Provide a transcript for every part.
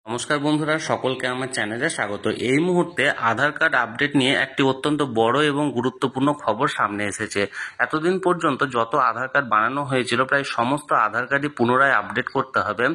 নমস্কার বন্ধুরা, সকলকে আমার চ্যানেলে স্বাগত। এই মুহূর্তে আধার কার্ড আপডেট নিয়ে একটি অত্যন্ত বড় এবং গুরুত্বপূর্ণ খবর সামনে এসেছে। এতদিন পর্যন্ত যত আধার কার্ড বানানো হয়েছিল প্রায় সমস্ত আধার কার্ডই পুনরায় আপডেট করতে হবে,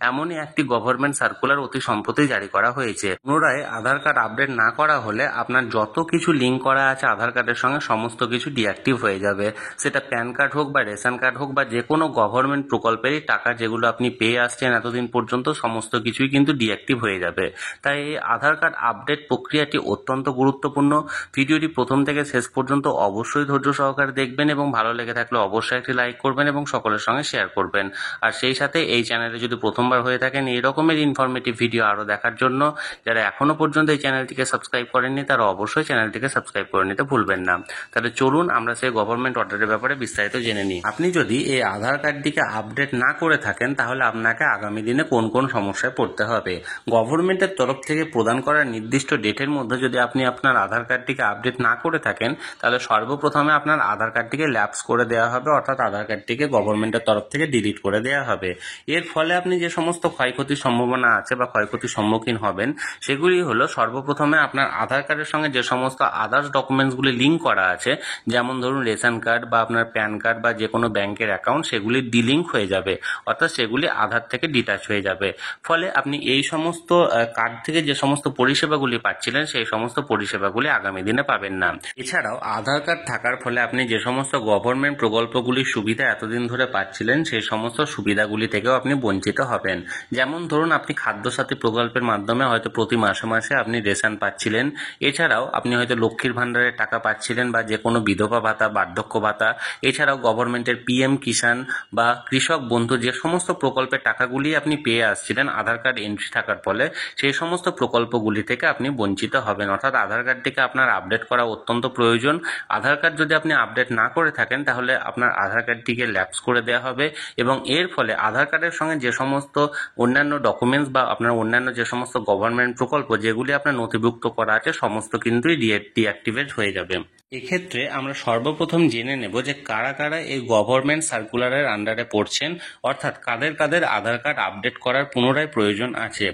এমনই একটি গভর্নমেন্ট সার্কুলার অতি সম্প্রতি জারি করা হয়েছে। পুনরায় আধার কার্ড আপডেট না করা হলে আপনার যত কিছু লিঙ্ক করা আছে আধার কার্ডের সঙ্গে সমস্ত কিছু ডিঅ্যাক্টিভ হয়ে যাবে। সেটা প্যান কার্ড হোক বা রেশন কার্ড হোক বা যে কোনো গভর্নমেন্ট প্রকল্পেরই টাকা যেগুলো আপনি পেয়ে আসছেন এতদিন পর্যন্ত সমস্ত কিছুই কিন্তু ডিঅ্যাক্টিভ হয়ে যাবে। তাই এই আধার কার্ড আপডেট প্রক্রিয়াটি অত্যন্ত গুরুত্বপূর্ণ। ভিডিওটি প্রথম থেকে শেষ পর্যন্ত অবশ্যই ধৈর্য সহকারে দেখবেন এবং ভালো লেগে থাকলে অবশ্যই একটি লাইক করবেন এবং সকলের সঙ্গে শেয়ার করবেন। আর সেই সাথে এই চ্যানেলে যদি প্রথমবার হয়ে থাকেন এই রকমের ইনফরমেটিভ ভিডিও আরও দেখার জন্য যারা এখনো পর্যন্ত এই চ্যানেলটিকে সাবস্ক্রাইব করেননি তারা অবশ্যই চ্যানেলটিকে সাবস্ক্রাইব করে নিতে ভুলবেন না। তাহলে চলুন আমরা সেই গভর্নমেন্ট অর্ডারের ব্যাপারে বিস্তারিত জেনে নিই। আপনি যদি এই আধার কার্ডটিকে আপডেট না করে থাকেন তাহলে আপনাকে আগামী দিনে কোন কোন সমস্যায় পড়তে হবে। গভর্নমেন্টের তরফ থেকে প্রদান করা নির্দিষ্ট ডেটের মধ্যে যদি আপনি আপনার আধার কার্ডটিকে আপডেট না করে থাকেন তাহলে সর্বপ্রথমে আপনার আধার কার্ডটিকে ল্যাপস করে দেওয়া হবে, অর্থাৎ আধার কার্ডটিকে গভর্নমেন্টের তরফ থেকে ডিলিট করে দেওয়া হবে। এর ফলে আপনি যে সমস্ত ক্ষয়ক্ষতির সম্ভাবনা আছে বা ক্ষয়ক্ষতির সম্মুখীন হবেন সেগুলি হলো, সর্বপ্রথমে আপনার আধার কার্ডের সঙ্গে যে সমস্ত আদার্স ডকুমেন্টসগুলি লিঙ্ক করা আছে, যেমন ধরুন রেশন কার্ড বা আপনার প্যান কার্ড বা যে কোনো ব্যাংকের অ্যাকাউন্ট, সেগুলি ডিলিঙ্ক হয়ে যাবে, অর্থাৎ সেগুলি আধার থেকে ডিটাচ হয়ে যাবে। ফলে আপনি এই সমস্ত কার্ড থেকে যে সমস্ত পরিষেবাগুলি পাচ্ছিলেন সেই সমস্ত পরিষেবাগুলি আগামী দিনে পাবেন না। এছাড়াও আধার কার্ড থাকার ফলে আপনি যে সমস্ত গভর্নমেন্ট প্রকল্পগুলির সুবিধা এতদিন ধরে পাচ্ছিলেন সেই সমস্ত সুবিধাগুলি থেকেও আপনি বঞ্চিত হবেন। যেমন ধরুন আপনি খাদ্যসাথী প্রকল্পের মাধ্যমে হয়তো প্রতি মাসে মাসে আপনি রেশন পাচ্ছিলেন। এছাড়াও আপনি হয়তো লক্ষ্মীর ভাণ্ডারের টাকা পাচ্ছিলেন বা যে কোনো বিধবা ভাতা, বার্ধক্য ভাতা, এছাড়াও গভর্নমেন্টের পিএম কিষাণ বা কৃষক বন্ধু, যে সমস্ত প্রকল্পের টাকাগুলি আপনি পেয়ে আসছিলেন আধার কার্ড এন্ট্রি থাকার ফলে সেই সমস্ত প্রকল্পগুলি থেকে আপনি বঞ্চিত হবেন। অর্থাৎ আধার কার্ডটিকে আপনার আপডেট করা অত্যন্ত প্রয়োজন। আধার কার্ড যদি আপনি আপডেট না করে থাকেন তাহলে আপনার আধার কার্ডটিকে ল্যাপস করে দেওয়া হবে এবং এর ফলে আধার কার্ডের সঙ্গে যে সমস্ত অন্যান্য ডকুমেন্টস বা আপনার অন্যান্য যে সমস্ত গভর্নমেন্ট প্রকল্প যেগুলি আপনার নথিভুক্ত করা আছে সমস্ত কিন্তু ডিঅ্যাক্টিভেট হয়ে যাবে। এক্ষেত্রে আমরা সর্বপ্রথম জেনে নেব যে কারা কারা এই গভর্নমেন্ট সার্কুলারের আন্ডারে পড়ছেন, অর্থাৎ কাদের কাদের আধার কার্ড আপডেট করার পুনরায় প্রয়োজন আছে।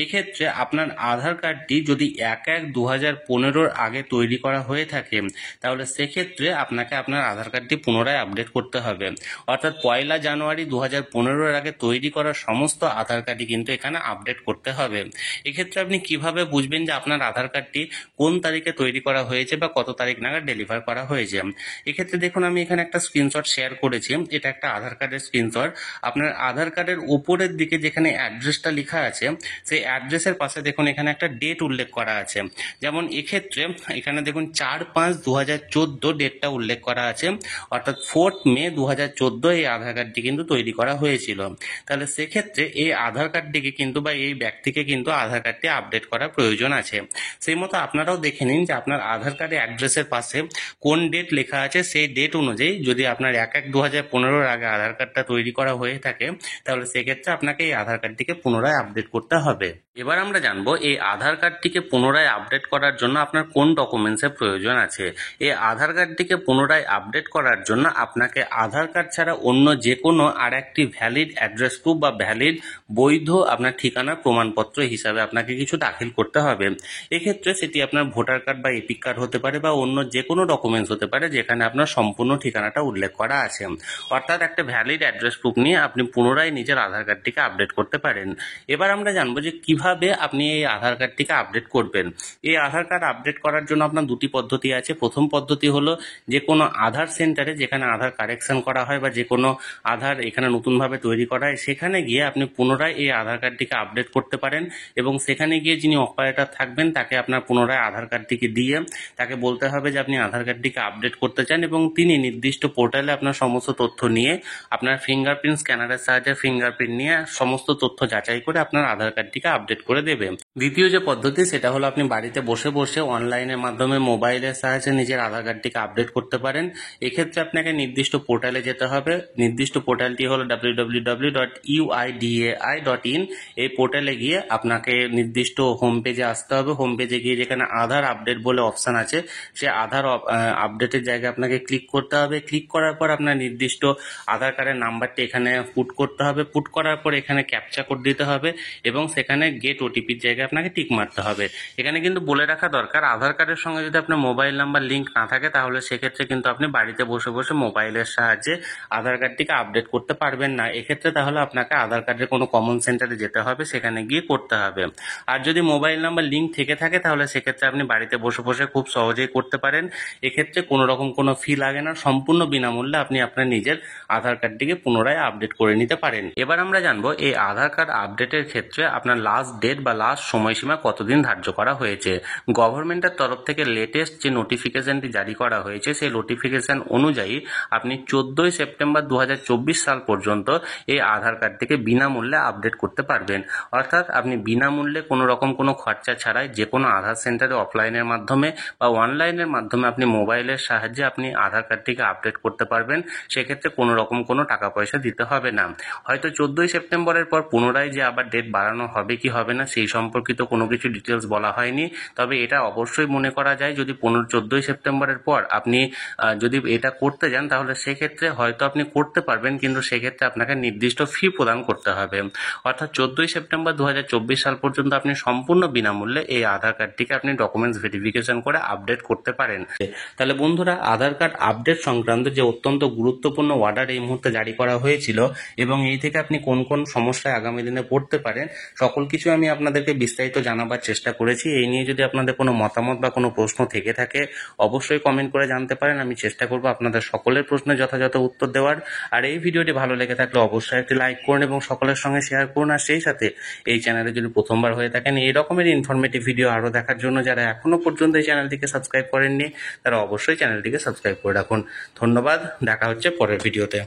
এক্ষেত্রে আপনার আধার কার্ডটি যদি 1/1/2015 আগে তৈরি করা হয়ে থাকে তাহলে সেক্ষেত্রে আপনাকে আপনার আধার কার্ডটি পুনরায় আপডেট করতে হবে। অর্থাৎ 1 জানুয়ারি 2015 আগে তৈরি করা সমস্ত আধার কার্ডই কিন্তু এখানে আপডেট করতে হবে। এক্ষেত্রে আপনি কিভাবে বুঝবেন যে আপনার আধার কার্ডটি কোন তারিখে তৈরি করা হয়েছে বা কত তারিখ নাগাদ ডেলিভার করা হয়েছে? এক্ষেত্রে দেখুন আমি এখানে একটা স্ক্রিনশট শেয়ার করেছি। এটা একটা আধার কার্ডের স্ক্রিনশট। আপনার আধার কার্ডের উপরের দিকে যেখানে অ্যাড্রেসটা লেখা আছে সেই অ্যাড্রেসের পাশে দেখুন এখানে একটা ডেট উল্লেখ করা আছে। যেমন এক্ষেত্রে এখানে দেখুন 4/5/2014 ডেটটা উল্লেখ করা আছে, অর্থাৎ 4 মে 2014 এই আধার কার্ডটি কিন্তু তৈরি করা হয়েছিল। তাহলে সেক্ষেত্রে এই আধার কার্ডটিকে কিন্তু বা এই ব্যক্তিকে কিন্তু আধার কার্ডটি আপডেট করার প্রয়োজন আছে। সেই মতো আপনারাও দেখে নিন যে আপনার আধার কার্ডের অ্যাড্রেসের পাশে কোন ডেট লেখা আছে, সেই ডেট অনুযায়ী যদি আপনার 1/1/2015 আগে আধার কার্ডটা তৈরি করা হয়ে থাকে তাহলে সেক্ষেত্রে আপনাকে এই আধার কার্ডটিকে পুনরায় আপডেট করতে হবে। এবার আমরা জানবো এই আধার কার্ডটিকে পুনরায় আপডেট করার জন্য আপনার কোন ডকুমেন্টসের প্রয়োজন আছে। এই আধার কার্ডটিকে পুনরায় আপডেট করার জন্য আপনাকে আধার কার্ড ছাড়া অন্য যে কোনো আর একটি ভ্যালিড অ্যাড্রেস প্রুফ বা ভ্যালিড বৈধ আপনার ঠিকানার প্রমাণপত্র হিসাবে আপনাকে কিছু দাখিল করতে হবে। এক্ষেত্রে সেটি আপনার ভোটার কার্ড বা এপিক কার্ড হতে পারে বা অন্য যে কোনো ডকুমেন্টস হতে পারে যেখানে আপনার সম্পূর্ণ ঠিকানাটা উল্লেখ করা আছে। অর্থাৎ একটা ভ্যালিড অ্যাড্রেস প্রুফ নিয়ে আপনি পুনরায় নিজের আধার কার্ডটিকে আপডেট করতে পারেন। এবার আমরা জানবো যে কিভাবে আপনি এই আধার কার্ডটিকে আপডেট করবেন। এই আধার কার্ড আপডেট করার জন্য আপনার দুটি পদ্ধতি আছে। প্রথম পদ্ধতি হলো যে কোনো আধার সেন্টারে যেখানে আধার কারেকশন করা হয় বা যে কোনো আধার এখানে নতুনভাবে তৈরি করা হয় সেখানে গিয়ে আপনি পুনরায় এই আধার কার্ডটিকে আপডেট করতে পারেন এবং সেখানে গিয়ে যিনি অপারেটর থাকবেন তাকে আপনার পুনরায় আধার কার্ডটিকে দিয়ে তাকে বলতে হবে যে আপনি আধার কার্ডটিকে আপডেট করতে চান এবং তিনি নির্দিষ্ট পোর্টালে আপনার সমস্ত তথ্য নিয়ে আপনার ফিঙ্গারপ্রিন্ট স্ক্যানারের সাহায্যে ফিঙ্গারপ্রিন্ট নিয়ে সমস্ত তথ্য যাচাই করে আপনার আধার কার্ডটিকে আপডেট করে দেবে। দ্বিতীয় যে পদ্ধতি সেটা হলো আপনি বাড়িতে বসে বসে অনলাইনের মাধ্যমে মোবাইলের সাহায্যে নিজের আধার কার্ডটিকে আপডেট করতে পারেন। এক্ষেত্রে আপনাকে নির্দিষ্ট পোর্টালে যেতে হবে। নির্দিষ্ট পোর্টালটি হলো www.uidai.in। এই পোর্টালে গিয়ে আপনাকে নির্দিষ্ট হোম পেজে আসতে হবে। হোম পেজে গিয়ে যেখানে আধার আপডেট বলে অপশান আছে, সে আধার আপডেটের জায়গায় আপনাকে ক্লিক করতে হবে। ক্লিক করার পর আপনার নির্দিষ্ট আধার কার্ডের নাম্বারটি এখানে পুট করতে হবে। পুট করার পর এখানে ক্যাপচা কোড দিতে হবে এবং সেখানে গেট ওটিপির জায়গায় আপনাকে টিক মারতে হবে। এখানে কিন্তু বলে রাখা দরকার, আধার কার্ডের সঙ্গে যদি আপনার মোবাইল নাম্বার লিঙ্ক না থাকে তাহলে সেক্ষেত্রে কিন্তু আপনি বাড়িতে বসে বসে মোবাইলের সাহায্যে আধার কার্ডটিকে আপডেট করতে পারবেন না। এক্ষেত্রে তাহলে আপনাকে আধার কার্ডের কোনো কমন সেন্টারে যেতে হবে, সেখানে গিয়ে করতে হবে। আর যদি মোবাইল নাম্বার লিঙ্ক থেকে থাকে তাহলে সেক্ষেত্রে আপনি বাড়িতে বসে বসে খুব সহজেই করতে পারেন। এক্ষেত্রে কোনো রকম কোনো ফি লাগে না, সম্পূর্ণ বিনামূল্যে আপনি আপনার নিজের আধার কার্ডটিকে পুনরায় আপডেট করে নিতে পারেন। এবার আমরা জানবো এই আধার কার্ড আপডেটের ক্ষেত্রে আপনার লাস্ট ডেট বা লাস্ট সময়সীমা কতদিন ধার্য করা হয়েছে। গভর্নমেন্টের তরফ থেকে লেটেস্ট যে নোটিফিকেশনটি জারি করা হয়েছে, সেই নোটিফিকেশন অনুযায়ী আপনি 14 সেপ্টেম্বর 2024 সাল পর্যন্ত এই আধার কার্ডটিকে বিনামূল্যে আপডেট করতে পারবেন। অর্থাৎ আপনি বিনামূল্যে কোনো রকম কোনো খরচা ছাড়াই যে কোনো আধার সেন্টারে অফলাইনের মাধ্যমে বা অনলাইনের মাধ্যমে আপনি মোবাইলের সাহায্যে আপনি আধার কার্ডটিকে আপডেট করতে পারবেন। সেক্ষেত্রে কোনো রকম কোনো টাকা পয়সা দিতে হবে না। হয়তো 14 সেপ্টেম্বরের পর পুনরায় যে আবার ডেট বাড়ানো হবে কি হবে না সেই সম্পর্কিত কোনো কিছু ডিটেলস বলা হয়নি। তবে এটা অবশ্যই মনে করা যায় যদি 14 সেপ্টেম্বরের পর আপনি যদি এটা করতে যান তাহলে সেক্ষেত্রে হয়তো আপনি করতে পারবেন, কিন্তু সেক্ষেত্রে আপনাকে নির্দিষ্ট ফি প্রদান করতে হবে। অর্থাৎ 14 সেপ্টেম্বর 2024 সাল পর্যন্ত আপনি সম্পূর্ণ বিনামূল্যে এই আধার কার্ডটিকে আপনি ডকুমেন্টস ভেরিফিকেশন করে আপডেট করতে পারেন। তাহলে বন্ধুরা, আধার কার্ড আপডেট সংক্রান্ত যে অত্যন্ত গুরুত্বপূর্ণ অর্ডার এই মুহূর্তে জারি করা হয়েছিল এবং এই থেকে আপনি কোন কোন সমস্যায় আগামী দিনে পড়তে পারেন সকল কিছু আমি আপনাদেরকে বিস্তারিত জানাবার চেষ্টা করেছি। এই নিয়ে যদি আপনাদের কোনো মতামত বা কোনো প্রশ্ন থেকে থাকে অবশ্যই কমেন্ট করে জানতে পারেন। আমি চেষ্টা করব আপনাদের সকলের প্রশ্নের যথাযথ উত্তর দেওয়ার। আর এই ভিডিওটি ভালো লেগে থাকলে অবশ্যই একটি লাইক করুন এবং সকলের সঙ্গে শেয়ার করুন। আর সেই সাথে এই চ্যানেলে যদি প্রথমবার হয়ে থাকেন এই রকমের ইনফরমেটিভ ভিডিও আরও দেখার জন্য যারা এখনো পর্যন্ত এই চ্যানেলটিকে সাবস্ক্রাইব করেননি তারা অবশ্যই চ্যানেলটিকে সাবস্ক্রাইব করে রাখুন। ধন্যবাদ, দেখা হচ্ছে পরের ভিডিওতে।